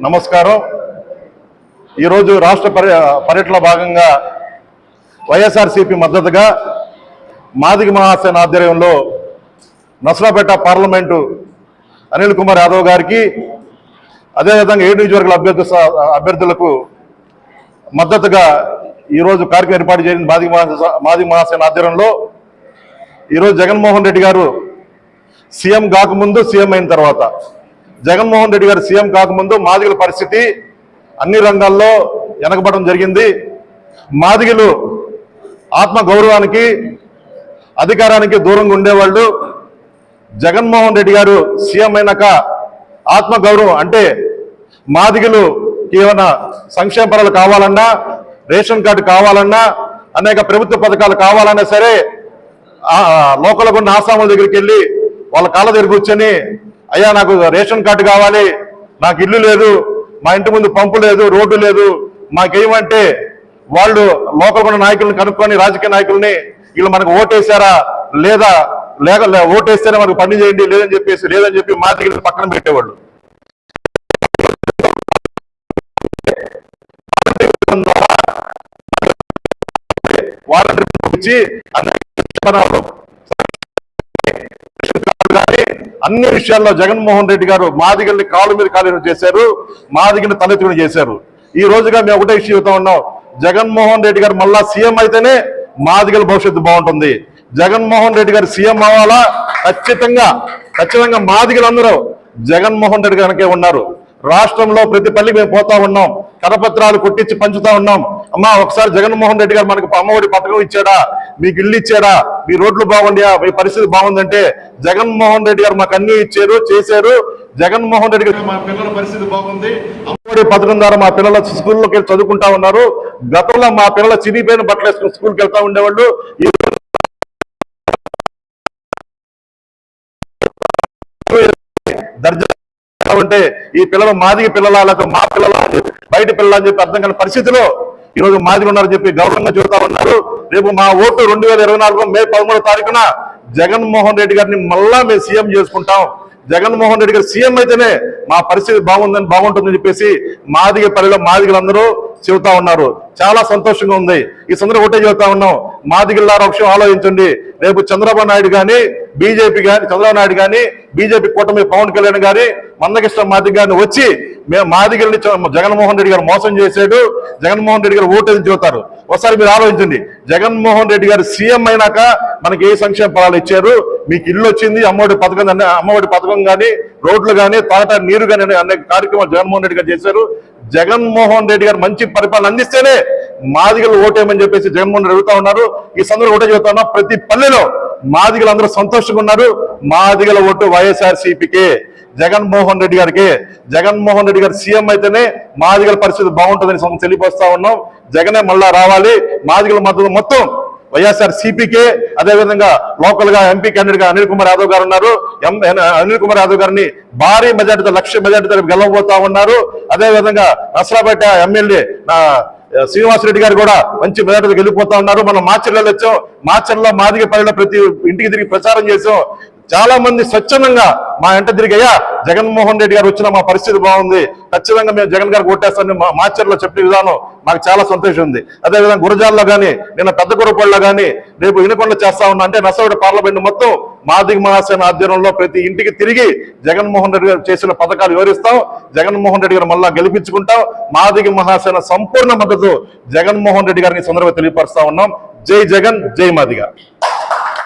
నమస్కారం. ఈరోజు రాష్ట్ర పర్యటనలో భాగంగా వైఎస్ఆర్సీపీ మద్దతుగా మాదిగ మహాసేన ఆధ్వర్యంలో నసరాపేట పార్లమెంటు అనిల్ కుమార్ యాదవ్ గారికి, అదేవిధంగా 7 నియోజకవర్గాల అభ్యర్థులకు మద్దతుగా ఈరోజు కార్యక్రమం ఏర్పాటు చేసిన మాదిగ మహాసేన ఆధ్వర్యంలో ఈరోజు జగన్మోహన్ రెడ్డి గారు సీఎం కాకముందు, సీఎం అయిన తర్వాత, జగన్మోహన్ రెడ్డి గారు సీఎం కాకముందు మాదిగల పరిస్థితి అన్ని రంగాల్లో వెనకబడడం జరిగింది. మాదిగలు ఆత్మ గౌరవానికి, అధికారానికి దూరంగా ఉండేవాళ్ళు. జగన్మోహన్ రెడ్డి గారు సీఎం అయినాక ఆత్మ గౌరవం అంటే మాదిగలు ఏమైనా సంక్షేమ పథకాలు కావాలన్నా, రేషన్ కార్డు కావాలన్నా, అనేక ప్రభుత్వ పథకాలు కావాలన్నా సరే లోకల్ ఉన్న ఆసాముల దగ్గరికి వెళ్ళి వాళ్ళ కాళ్ళ దగ్గర కూర్చొని, అయ్యా నాకు రేషన్ కార్డు కావాలి, నాకు ఇల్లు లేదు, మా ఇంటి ముందు పంపు లేదు, రోడ్డు లేదు, మాకేమంటే వాళ్ళు లోకల్ ఉన్న నాయకులను కనుక్కొని, రాజకీయ నాయకుల్ని, వీళ్ళు మనకు ఓటేశారా లేదా, ఓటేస్తేనే మనకు పని చేయండి, లేదని చెప్పి మాదిగలు పక్కన పెట్టేవాళ్ళు. వాళ్ళని ఇచ్చి అన్ని విషయాల్లో జగన్మోహన్ రెడ్డి గారు మాదిగల్ని కాలు మీద కాలు చేశారు, మాదిగల్ని తలెత్తుకుని చేశారు. ఈ రోజుగా మేము ఒకటే ఇష్యూ చెబుతా ఉన్నాం, జగన్మోహన్ రెడ్డి గారు మళ్ళా సీఎం అయితేనే మాదిగల భవిష్యత్తు బాగుంటుంది. జగన్మోహన్ రెడ్డి గారు సీఎం అవ్వాలా, ఖచ్చితంగా మాదిగలందరూ జగన్మోహన్ రెడ్డి గారికే ఉన్నారు. రాష్ట్రంలో ప్రతి పల్లికి మేము పోతా ఉన్నాం, కరపత్రాలు కొట్టించి పంచుతా ఉన్నాం. అమ్మా ఒకసారి జగన్మోహన్ రెడ్డి గారు మనకు అమ్మఒడి పథకం ఇచ్చాడా, మీకు ఇల్లు ఇచ్చాడా, మీ రోడ్లు బాగుండయా, మీ పరిస్థితి బాగుందంటే జగన్మోహన్ రెడ్డి గారు మాకు అన్ని ఇచ్చారు, చేశారు. జగన్మోహన్ రెడ్డి గారు మా పిల్లల పరిస్థితి బాగుంది, అమ్మఒడి పథకం ద్వారా మా పిల్లల స్కూల్లోకి వెళ్ళి చదువుకుంటా ఉన్నారు. గతంలో మా పిల్లల చిరిగిపోయిన బట్టలు వేసుకుని స్కూల్కి వెళ్తా ఉండేవాళ్ళు. అంటే ఈ పిల్లలు మాదిగ పిల్లల, లేకపోతే మా పిల్లల, బయట పిల్లల అని చెప్పి అర్థం కాని పరిస్థితిలో ఈరోజు మాదిగలు ఉన్నారని చెప్పి గౌరవంగా చెబుతా ఉన్నారు. రేపు మా ఓటు 2024 మే 13వ తారీఖున జగన్మోహన్ రెడ్డి గారిని మళ్ళా మేము సీఎం చేసుకుంటాం. జగన్మోహన్ రెడ్డి గారు సీఎం అయితేనే మా పరిస్థితి బాగుంటుందని చెప్పేసి మాదిగ పల్లెలో మాదిగలందరూ చెబుతా ఉన్నారు. చాలా సంతోషంగా ఉంది. ఈ సందర్భంగా ఒకటే చెబుతా ఉన్నాం, మాదిగల్లారా ఒక విషయం ఆలోచించండి. రేపు చంద్రబాబు నాయుడు కానీ, చంద్రబాబు నాయుడు కానీ, బీజేపీ కూటమి పవన్ కళ్యాణ్ గారి, మందకృష్ణ మాదిగ గారిని వచ్చి మేము మాదిగల్ని జగన్మోహన్ రెడ్డి గారు మోసం చేశాడు, జగన్మోహన్ రెడ్డి గారు ఓటేసి చెబుతారు. ఒకసారి మీరు ఆలోచించండి, జగన్మోహన్ రెడ్డి గారు సీఎం అయినాక మనకి ఏ సంక్షేమ ఫలాలు ఇచ్చారు, మీకు ఇల్లు వచ్చింది, అమ్మఒడి పథకం కానీ, రోడ్లు కానీ, తాగటానికి నీరు కానీ అనేక కార్యక్రమాలు జగన్మోహన్ రెడ్డి గారు చేశారు. జగన్మోహన్ రెడ్డి గారు మంచి పరిపాలన అందిస్తేనే మాదిగలు ఓటేయమని చెప్పేసి జగన్మోహన్ రెడ్డి అడుగుతా ఉన్నారు. ఈ సందర్భంగా ఒకటే చెబుతా ఉన్నా, ప్రతి పల్లెలో మాదిగలు అందరూ సంతోషంగా ఉన్నారు. మాదిగల ఓటు వైఎస్ఆర్సీపీకే, జగన్మోహన్ రెడ్డి గారికి. జగన్మోహన్ రెడ్డి గారు సీఎం అయితేనే మాదిగల పరిస్థితి బాగుంటుందని తెలియపరుస్తా ఉన్నాం. జగనే మళ్ళా రావాలి. మాదిగల మద్దతు మొత్తం వైఎస్ఆర్సీపీకే. అదేవిధంగా లోకల్ గా ఎంపీ క్యాండిడేట్ గా అనిల్ కుమార్ యాదవ్ గారు ఉన్నారు. అనిల్ కుమార్ యాదవ్ గారిని భారీ మెజార్టీతో, 1,00,000 మెజార్టీతో గెలవబోతా ఉన్నారు. అదేవిధంగా నసరాపేట ఎమ్మెల్యే శ్రీనివాసరెడ్డి గారు కూడా మంచి మెజార్టీతో గెలిపోతా ఉన్నారు. మనం మాచర్లలో వచ్చాం, మాచర్లో మాదిగ పల్లెలో ప్రతి ఇంటికి తిరిగి ప్రచారం చేసాం. చాలా మంది స్వచ్ఛందంగా మా వెంట తిరిగయ్యా జగన్మోహన్ రెడ్డి గారు వచ్చినా మా పరిస్థితి బాగుంది, ఖచ్చితంగా మేము జగన్ గారికి ఓటేస్తామని మాచర్లో చెప్పిన విధానం మాకు చాలా సంతోషం ఉంది. అదేవిధంగా గురజాల్లో కానీ, నిన్న పెద్ద గురపల్లిలో కానీ, రేపు వినకొండ చేస్తా ఉన్నా అంటే నసరాపేట పార్లమెంట్ మొత్తం మాదిగ మహాసేన ఆధ్వర్యంలో ప్రతి ఇంటికి తిరిగి జగన్మోహన్ రెడ్డి గారు చేసిన పథకాలు వివరిస్తాం. జగన్మోహన్ రెడ్డి గారు మళ్ళా గెలిపించుకుంటాం. మాదిగ మహాసేన సంపూర్ణ మద్దతు జగన్మోహన్ రెడ్డి గారిని సందర్భంగా తెలియపరుస్తా ఉన్నాం. జై జగన్, జై మాదిగ.